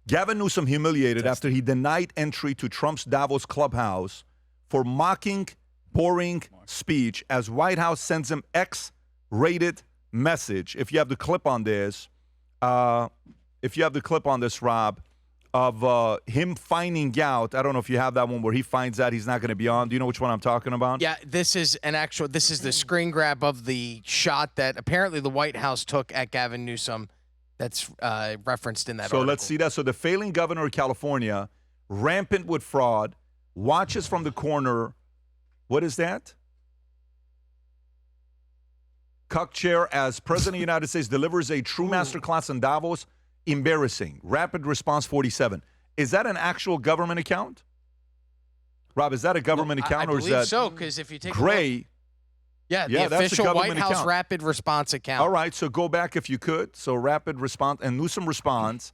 Gavin Newsom humiliated after he denied entry to Trump's Davos clubhouse for mocking boring speech as White House sends him X-rated message. If you have the clip on this, Rob, of him finding out, I don't know if you have that one where he finds out he's not going to be on. Do you know which one I'm talking about? Yeah, this is the screen grab of the shot that apparently the White House took at Gavin Newsom that's referenced in that article. So let's see that. So the failing governor of California, rampant with fraud, watches from the corner. What is that? Cuck chair as President of the United States delivers a true masterclass in Davos. Embarrassing. Rapid response 47. Is that an actual government account? Rob, is that a government account or is that so? Because if you take Gray? The that's a official White government House account. rapid response account. All right, so go back if you could. So rapid response, and Newsom responds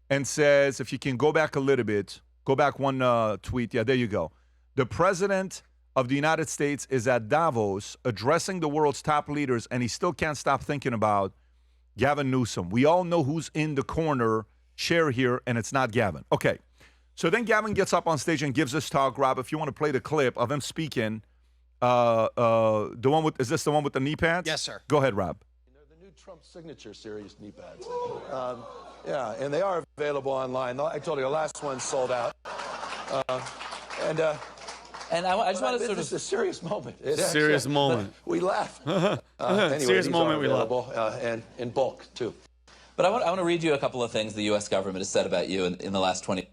and says, if you can go back a little bit, go back one tweet. Yeah, there you go. The president of the United States is at Davos addressing the world's top leaders, and he still can't stop thinking about Gavin Newsom. We all know who's in the corner chair here, and it's not Gavin. Okay, so then Gavin gets up on stage and gives this talk. Rob, if you want to play the clip of him speaking, the one with, is this the one with the knee pads? Yes, sir. Go ahead, Rob. They're the new Trump signature series knee pads. Yeah, and they are available online. I told you the last one sold out. And I just want to It's a serious moment. Serious moment. We laugh. Anyway, Serious moment. We laugh. And in bulk too. But I want to read you a couple of things the U.S. government has said about you in the last 20.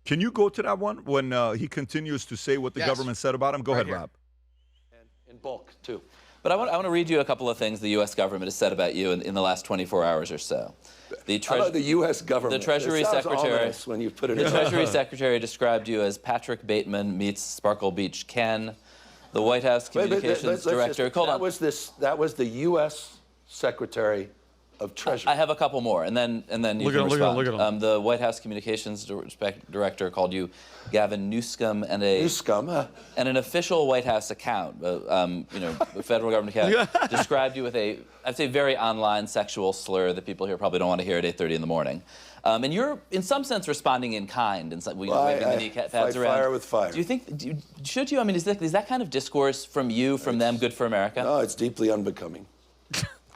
Can you go to that one when he continues to say what the government said about him? Go ahead, Rob. And in bulk too. But I want to read you a couple of things the U.S. government has said about you in the last 24 hours or so. How about the U.S. government? The Treasury It sounds Secretary. ominous when you put it The in. Treasury Secretary described you as Patrick Bateman meets Sparkle Beach Ken. The White House Communications Director. That was the U.S. Secretary of Treasury. I have a couple more, and then you can respond. Look at him. The White House Communications Director called you Gavin Newsom and an official White House account, the federal government account, described you with I'd say very online sexual slur that people here probably don't want to hear at 8:30 in the morning. And you're, in some sense, responding in kind, and waving the knee pads around. Fire with fire. Do you think? Should you? I mean, is that kind of discourse from them good for America? No, it's deeply unbecoming.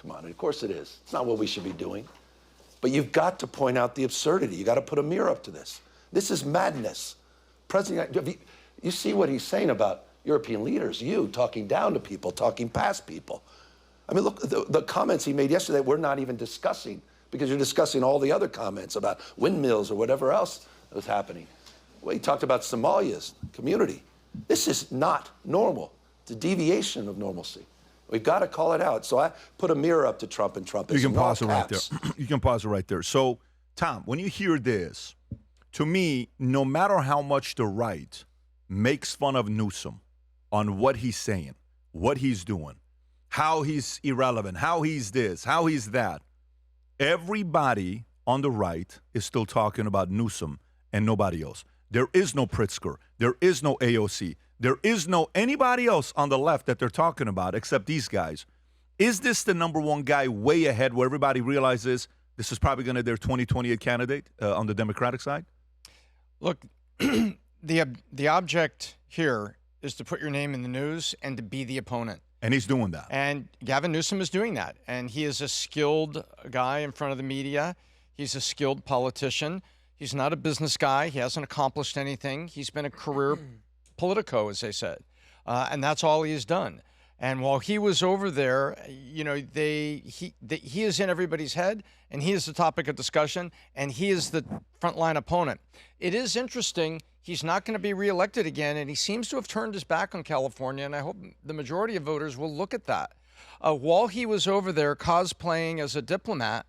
Come on, of course it is. It's not what we should be doing. But you've got to point out the absurdity. You've got to put a mirror up to this. This is madness. President, you see what he's saying about European leaders, you talking down to people, talking past people. I mean, look, the comments he made yesterday we're not even discussing because you're discussing all the other comments about windmills or whatever else that was happening. Well, he talked about Somalia's community. This is not normal. It's a deviation of normalcy. We've got to call it out. So I put a mirror up to Trump, and Trump is You can in all pause it right there. caps. You can pause it right there. So, Tom, when you hear this, to me, no matter how much the right makes fun of Newsom on what he's saying, what he's doing, how he's irrelevant, how he's this, how he's that, everybody on the right is still talking about Newsom and nobody else. There is no Pritzker. There is no AOC. There is no anybody else on the left that they're talking about except these guys. Is this the number one guy way ahead where everybody realizes this is probably going to be their 2028 candidate on the Democratic side? Look, the object here is to put your name in the news and to be the opponent. And he's doing that. And Gavin Newsom is doing that. And he is a skilled guy in front of the media. He's a skilled politician. He's not a business guy. He hasn't accomplished anything. He's been a career politico, as they said. And that's all he's done. And while he was over there, he is in everybody's head, and he is the topic of discussion, and he is the frontline opponent. It is interesting. He's not going to be reelected again, and he seems to have turned his back on California, and I hope the majority of voters will look at that. While he was over there cosplaying as a diplomat,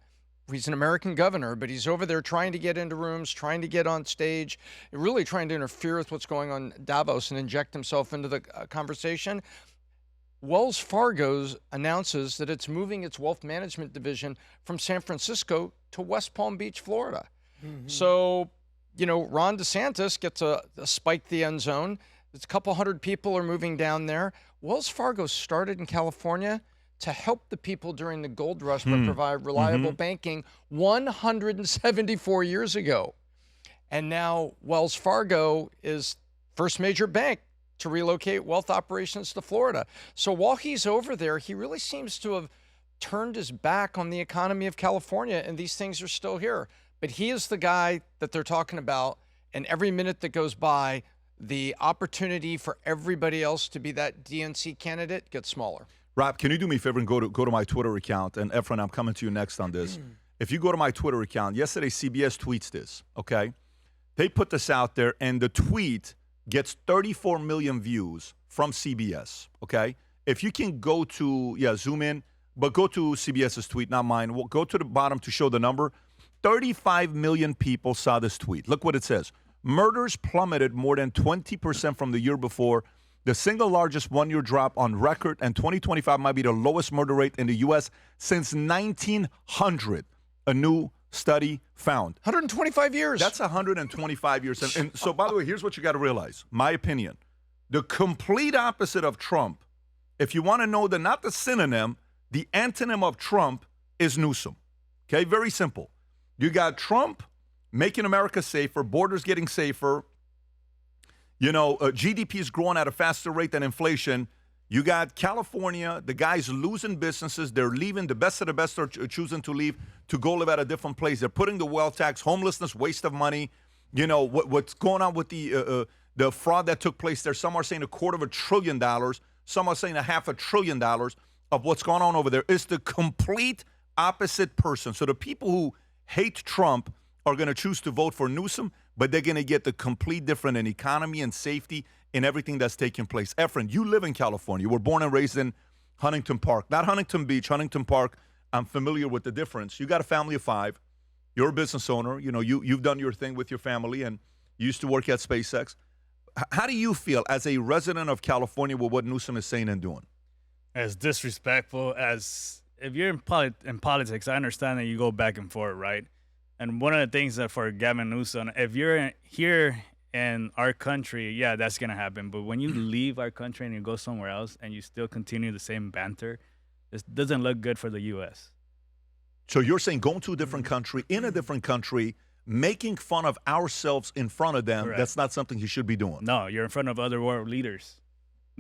he's an American governor, but he's over there trying to get into rooms, trying to get on stage, really trying to interfere with what's going on in Davos and inject himself into the conversation. Wells Fargo announces that it's moving its wealth management division from San Francisco to West Palm Beach, Florida. Mm-hmm. So, Ron DeSantis gets a spike the end zone. There's a couple hundred people are moving down there. Wells Fargo started in California to help the people during the gold rush but provide reliable banking 174 years ago. And now Wells Fargo is first major bank to relocate wealth operations to Florida. So while he's over there, he really seems to have turned his back on the economy of California, and these things are still here. But he is the guy that they're talking about, and every minute that goes by, the opportunity for everybody else to be that DNC candidate gets smaller. Rob, can you do me a favor and go to my Twitter account? And Efren, I'm coming to you next on this. If you go to my Twitter account, yesterday CBS tweets this, okay? They put this out there, and the tweet gets 34 million views from CBS, okay? If you can go to, zoom in, but go to CBS's tweet, not mine. We'll go to the bottom to show the number. 35 million people saw this tweet. Look what it says. Murders plummeted more than 20% from the year before, the single largest one-year drop on record, and 2025 might be the lowest murder rate in the U.S. since 1900, a new study found. 125 years. That's 125 years. And so, by the way, here's what you got to realize. My opinion. The complete opposite of Trump, if you want to know not the synonym, the antonym of Trump is Newsom. Okay, very simple. You got Trump making America safer, borders getting safer. You know, GDP is growing at a faster rate than inflation. You got California, the guys losing businesses. They're leaving. The best of the best are choosing to leave to go live at a different place. They're putting the wealth tax, homelessness, waste of money. You know, what's going on with the fraud that took place there. Some are saying $250 billion. Some are saying $500 billion of what's going on over there. It's the complete opposite person. So the people who hate Trump are going to choose to vote for Newsom, but they're going to get the complete different in economy and safety and everything that's taking place. Efren, you live in California. You were born and raised in Huntington Park. Not Huntington Beach, Huntington Park. I'm familiar with the difference. You got a family of 5. You're a business owner. You know, you've done your thing with your family, and you used to work at SpaceX. How do you feel as a resident of California with what Newsom is saying and doing? As disrespectful as if you're in politics, I understand that you go back and forth, right? And one of the things that for Gavin Newsom, if you're here in our country, yeah, that's going to happen. But when you leave our country and you go somewhere else and you still continue the same banter, it doesn't look good for the U.S. So you're saying going to a different country, in a different country, making fun of ourselves in front of them, Correct. That's not something he should be doing. No, you're in front of other world leaders.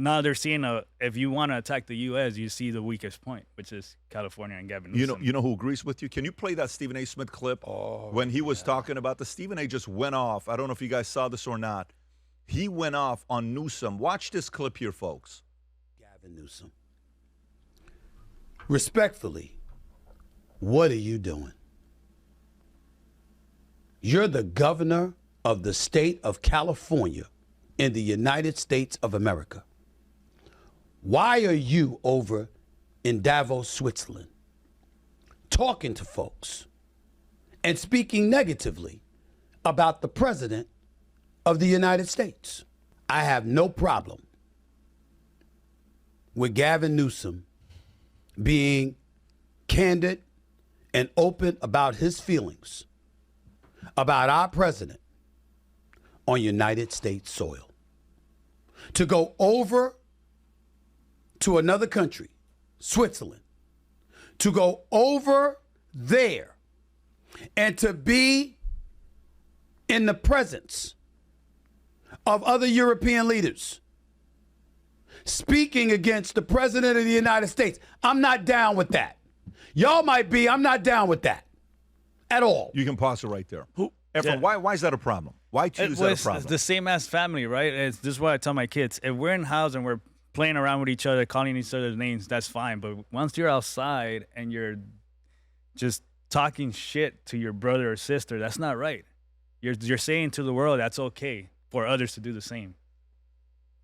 Now they're seeing if you want to attack the U.S., you see the weakest point, which is California and Gavin Newsom. You know who agrees with you? Can you play that Stephen A. Smith clip when he was talking about Stephen A. just went off. I don't know if you guys saw this or not. He went off on Newsom. Watch this clip here, folks. Gavin Newsom. Respectfully, what are you doing? You're the governor of the state of California in the United States of America. Why are you over in Davos, Switzerland, talking to folks and speaking negatively about the president of the United States? I have no problem with Gavin Newsom being candid and open about his feelings about our president on United States soil. To go over to another country, Switzerland, to go over there and to be in the presence of other European leaders speaking against the president of the United States. I'm not down with that. Y'all might be, I'm not down with that at all. You can pause it right there. Efren, why is that a problem? Why choose that a problem? It's the same as family, right? This is what I tell my kids. If we're in house and we're playing around with each other, calling each other's names, that's fine. But once you're outside and you're just talking shit to your brother or sister, that's not right. You're saying to the world that's okay for others to do the same.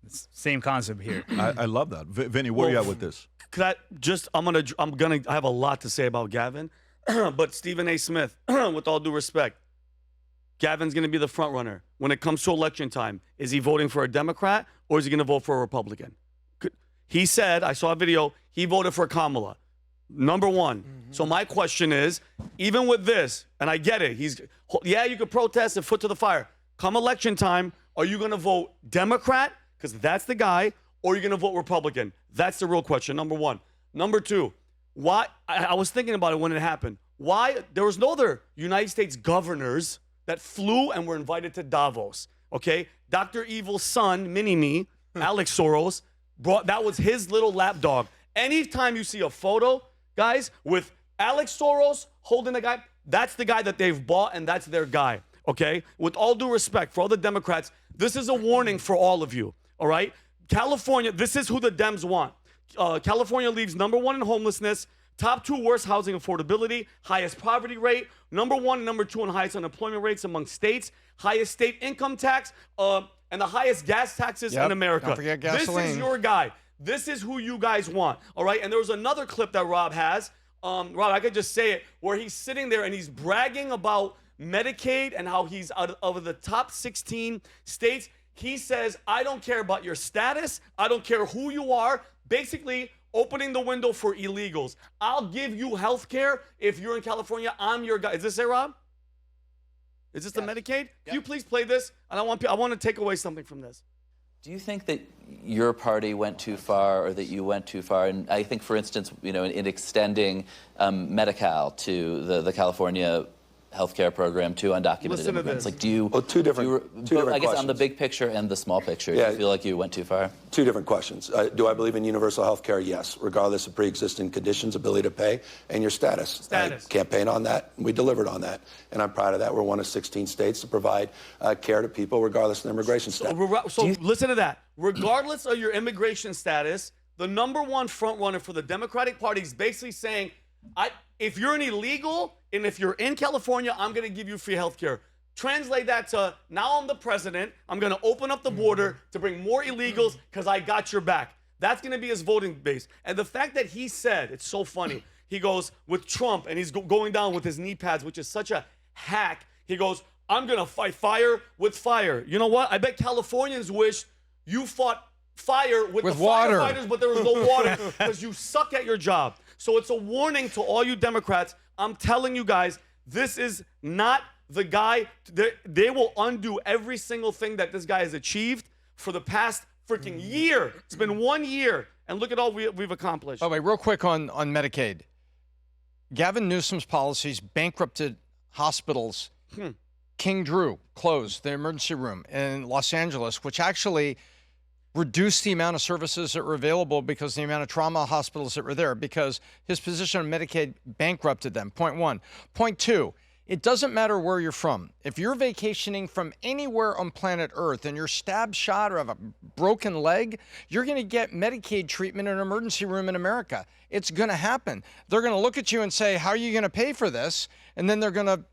It's same concept here. I love that. Vinny, where are you at with this? I have a lot to say about Gavin, but Stephen A. Smith, with all due respect, Gavin's going to be the front runner when it comes to election time. Is he voting for a Democrat or is he going to vote for a Republican? He said, I saw a video, he voted for Kamala, number one. Mm-hmm. So my question is, even with this, and I get it, you could protest and foot to the fire. Come election time, are you going to vote Democrat, because that's the guy, or are you going to vote Republican? That's the real question, number one. Number two, why? I was thinking about it when it happened. Why? There was no other United States governors that flew and were invited to Davos. Okay, Dr. Evil's son, Mini-Me, Alex Soros, that was his little lapdog. Anytime you see a photo, guys, with Alex Soros holding the guy, that's the guy that they've bought and that's their guy, okay? With all due respect for all the Democrats, this is a warning for all of you, all right? California, this is who the Dems want. California leaves #1 in homelessness, top 2 worst housing affordability, highest poverty rate, #1 and #2 in highest unemployment rates among states, highest state income tax, and the highest gas taxes in America. Don't forget gasoline. This is your guy. This is who you guys want, all right? And there was another clip that Rob has. Rob, I could just say it, where he's sitting there and he's bragging about Medicaid and how he's out of the top 16 states. He says, I don't care about your status. I don't care who you are. Basically, opening the window for illegals. I'll give you health care if you're in California. I'm your guy. Is this it, Rob? Is this the Medicaid? Can you please play this? And I want to take away something from this. Do you think that your party went too far or that you went too far? And I think, for instance, in extending Medi-Cal to the California healthcare program to undocumented immigrants. Like, do you? Well, two different I guess questions. on the big picture and the small picture, do you feel like you went too far? Two different questions. Do I believe in universal health care? Yes, regardless of pre-existing conditions, ability to pay, and your status. I campaigned on that, and we delivered on that. And I'm proud of that. We're one of 16 states to provide care to people regardless of their immigration status. So listen to that. Regardless of your immigration status, the #1 front runner for the Democratic Party is basically saying, if you're an illegal and if you're in California, I'm going to give you free health care. Translate that to, now I'm the president, I'm going to open up the border to bring more illegals because I got your back. That's going to be his voting base. And the fact that he said, it's so funny, he goes with Trump and he's going down with his knee pads, which is such a hack. He goes, I'm going to fight fire with fire. You know what? I bet Californians wish you fought fire with the water. firefighters, but there was no water because you suck at your job. So it's a warning to all you Democrats. I'm telling you guys, this is not the guy. They will undo every single thing that this guy has achieved for the past freaking year. It's been 1 year, and look at all we've accomplished. Oh, wait, real quick on Medicaid. Gavin Newsom's policies bankrupted hospitals. King Drew closed the emergency room in Los Angeles, which actually reduced the amount of services that were available because the amount of trauma hospitals that were there, because his position on Medicaid bankrupted them, point 1. Point 2, it doesn't matter where you're from. If you're vacationing from anywhere on planet Earth and you're stabbed, shot, or have a broken leg, you're going to get Medicaid treatment in an emergency room in America. It's going to happen. They're going to look at you and say, how are you going to pay for this? And then they're going to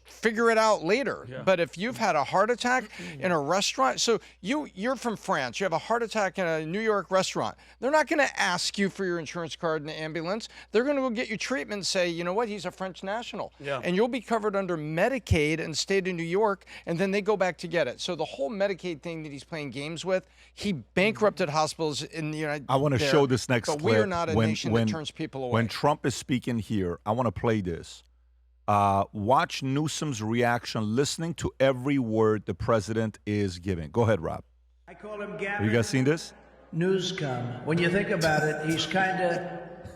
figure it out later. But if you've had a heart attack in a restaurant, so you're from France, you have a heart attack in a New York restaurant, they're not going to ask you for your insurance card in the ambulance. They're going to go get you treatment and say, you know what, he's a French national. And you'll be covered under Medicaid in the state of New York, and then they go back to get it. So the whole Medicaid thing that he's playing games with, he bankrupted hospitals in the United States. I want to show this next clip. But we are not a nation that turns people away. When Trump is speaking here, I want to play this. Watch Newsom's reaction, listening to every word the president is giving. Go ahead, Rob. I call him Gavin. Have you guys seen this? Newsom. When you think about it, he's kind of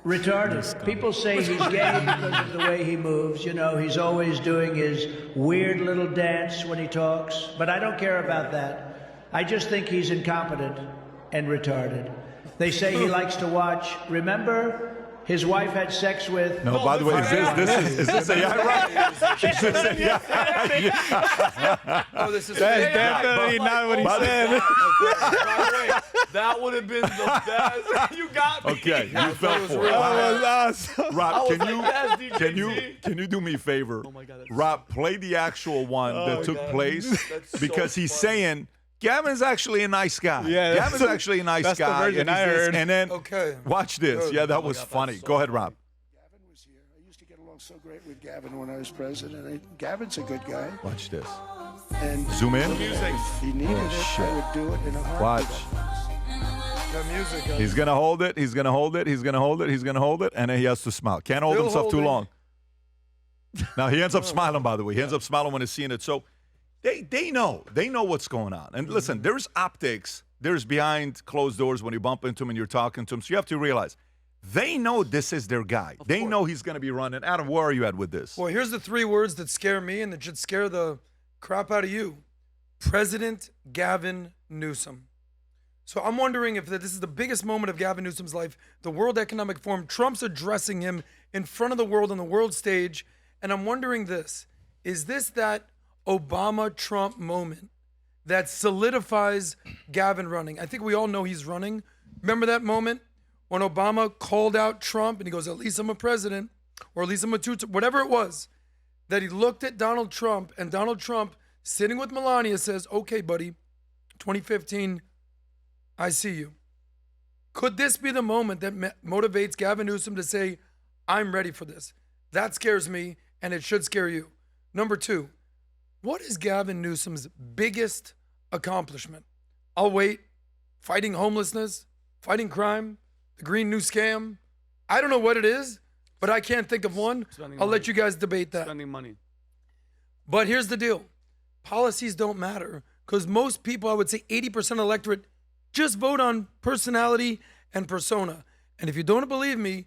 retarded. People say he's gay because of the way he moves. You know, he's always doing his weird little dance when he talks. But I don't care about that. I just think he's incompetent and retarded. They say he likes to watch. Remember? His wife had sex with. No, by the way, is this a right? Is this a Oh, this is That's definitely not what he said. By the way, that would have been the best. You got me. Okay, you fell for it. That was awesome. Rob, yes, can you do me a favor? Oh my God, that's Rob, play the actual one that took place because he's saying Gavin's actually a nice guy. Yeah, Gavin's actually a nice that's guy. the version I heard. And then Okay. watch this. Good. Yeah, that Oh my was God, funny. that's so Go ahead, Rob. Gavin was here. I used to get along so great with Gavin when I was president. Gavin's a good guy. Watch this. And Zoom in. if he needed it, shit. I would do it in a heartbeat. Watch. The music. He's gonna hold it. He's gonna hold it. He's gonna hold it. He's gonna hold it, and then he has to smile. Can't hold Still himself too holding. long. Now he ends up smiling. By the way, he ends up smiling when he's seeing it. So they know what's going on. And listen, there's optics. There's behind closed doors when you bump into him and you're talking to him. So you have to realize they know this is their guy. They know he's gonna be running. Adam, where are you at with this? Well, here's the 3 words that scare me and that should scare the crap out of you, President Gavin Newsom. So I'm wondering if this is the biggest moment of Gavin Newsom's life, the World Economic Forum. Trump's addressing him in front of the world on the world stage. And I'm wondering this, is this that Obama-Trump moment that solidifies Gavin running? I think we all know he's running. Remember that moment when Obama called out Trump and he goes, at least I'm a president, or at least I'm a two-term, whatever it was, that he looked at Donald Trump, and Donald Trump sitting with Melania says, okay, buddy, 2015, I see you. Could this be the moment that motivates Gavin Newsom to say, I'm ready for this? That scares me, and it should scare you. Number two, what is Gavin Newsom's biggest accomplishment? I'll wait. Fighting homelessness, fighting crime, the Green New Scam. I don't know what it is, but I can't think of one. I'll let you guys debate that. Spending money. But here's the deal. Policies don't matter because most people, I would say 80% of the electorate, just vote on personality and persona. And if you don't believe me,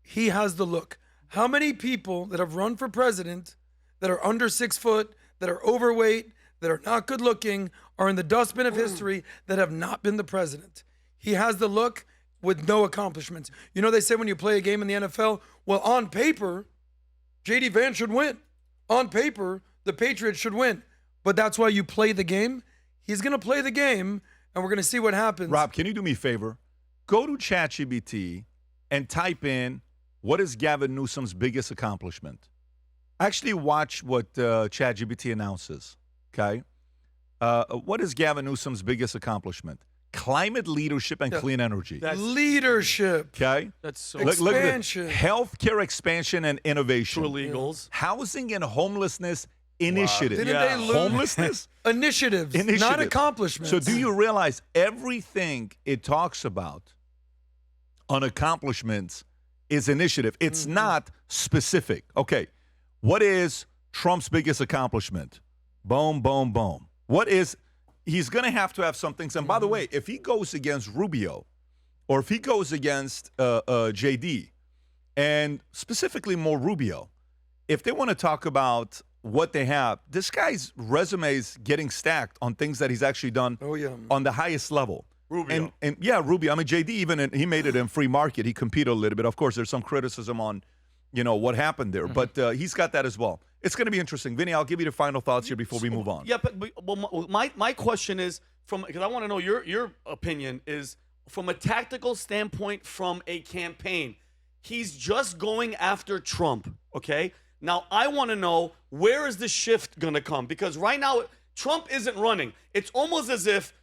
he has the look. How many people that have run for president that are under 6 foot, that are overweight, that are not good looking, are in the dustbin of history that have not been the president? He has the look with no accomplishments. You know, they say when you play a game in the NFL, well, on paper, J.D. Vance should win. On paper, the Patriots should win. But that's why you play the game. He's going to play the game, and we're going to see what happens. Rob, can you do me a favor? Go to ChatGPT and type in, what is Gavin Newsom's biggest accomplishment? Actually watch what ChatGPT announces, okay? What is Gavin Newsom's biggest accomplishment? Climate leadership and clean energy. That's leadership. Okay? That's so expansion. Look at healthcare expansion and innovation. For illegals. Housing and homelessness initiative. Didn't they lose? Homelessness? Initiatives, not accomplishments. So do you realize everything it talks about on accomplishments is initiative? It's not specific. Okay, what is Trump's biggest accomplishment? Boom, boom, boom. What is, he's going to have some things. And by the way, if he goes against Rubio or if he goes against JD, and specifically more Rubio, if they want to talk about what they have, this guy's resume is getting stacked on things that he's actually done on the highest level. Rubio. And yeah, Rubio. I mean, JD, he made it in free market. He competed a little bit. Of course, there's some criticism on, what happened there. But he's got that as well. It's going to be interesting. Vinny, I'll give you the final thoughts here before we move on. Yeah, but my question is, because I want to know your opinion, is from a tactical standpoint from a campaign. He's just going after Trump, okay? Now, I want to know, where is the shift going to come? Because right now, Trump isn't running. It's almost as if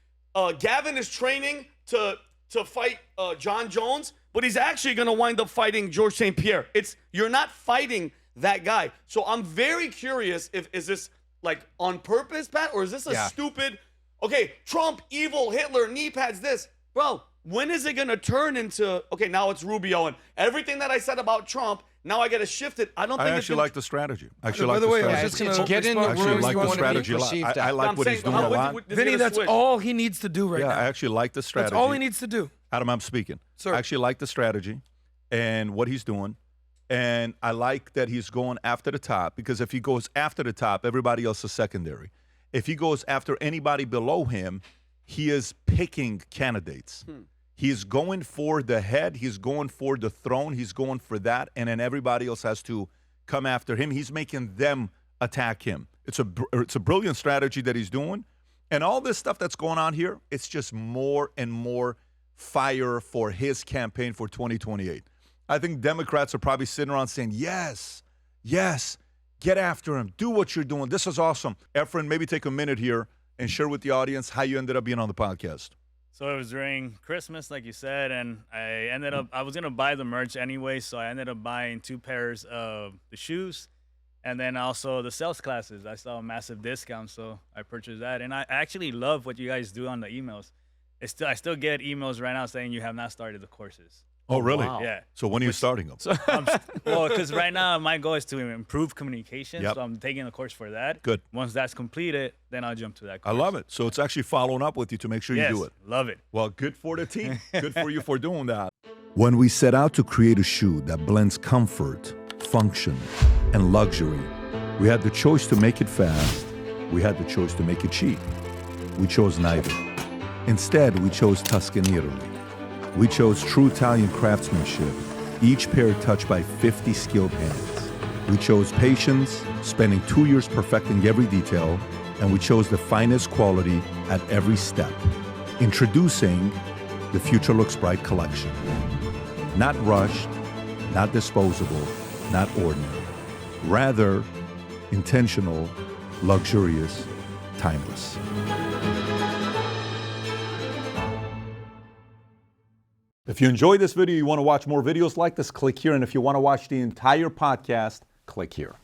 Gavin is training to fight John Jones, but he's actually going to wind up fighting George St. Pierre. You're not fighting that guy. So I'm very curious, is this like on purpose, Pat, or is this a stupid, okay, Trump, evil, Hitler, knee pads, this. Bro, when is it going to turn into, okay, now it's Rubio and everything that I said about Trump, now I got to shift it. I actually like the strategy. By the way, I was just going to get in the room. I like the strategy a lot. I like what he's doing a lot. Vinny, that's all he needs to do right now. Yeah, I actually like the strategy. That's all he needs to do. Adam, I'm speaking. Sir. I actually like the strategy and what he's doing. And I like that he's going after the top, because if he goes after the top, everybody else is secondary. If he goes after anybody below him, he is picking candidates. He's going for the head. He's going for the throne. He's going for that. And then everybody else has to come after him. He's making them attack him. It's a brilliant strategy that he's doing. And all this stuff that's going on here, it's just more and more fire for his campaign for 2028. I think Democrats are probably sitting around saying, yes, get after him. Do what you're doing. This is awesome. Efren, maybe take a minute here and share with the audience how you ended up being on the podcast. So it was during Christmas, like you said, and I was going to buy the merch anyway, so I ended up buying 2 pairs of the shoes and then also the sales classes. I saw a massive discount, so I purchased that. And I actually love what you guys do on the emails. I still get emails right now saying you have not started the courses. Oh, really? Wow. Yeah. So when are you starting them? Well, because right now my goal is to improve communication, so I'm taking a course for that. Good. Once that's completed, then I'll jump to that course. I love it. So it's actually following up with you to make sure you do it. Love it. Well, good for the team. Good for you for doing that. When we set out to create a shoe that blends comfort, function, and luxury, we had the choice to make it fast we had the choice to make it cheap. We chose neither. Instead, we chose Tuscany, Italy. We chose true Italian craftsmanship, each pair touched by 50 skilled hands. We chose patience, spending 2 years perfecting every detail, and we chose the finest quality at every step. Introducing the Future Looks Bright collection. Not rushed, not disposable, not ordinary. Rather, intentional, luxurious, timeless. If you enjoyed this video, you want to watch more videos like this, click here. And if you want to watch the entire podcast, click here.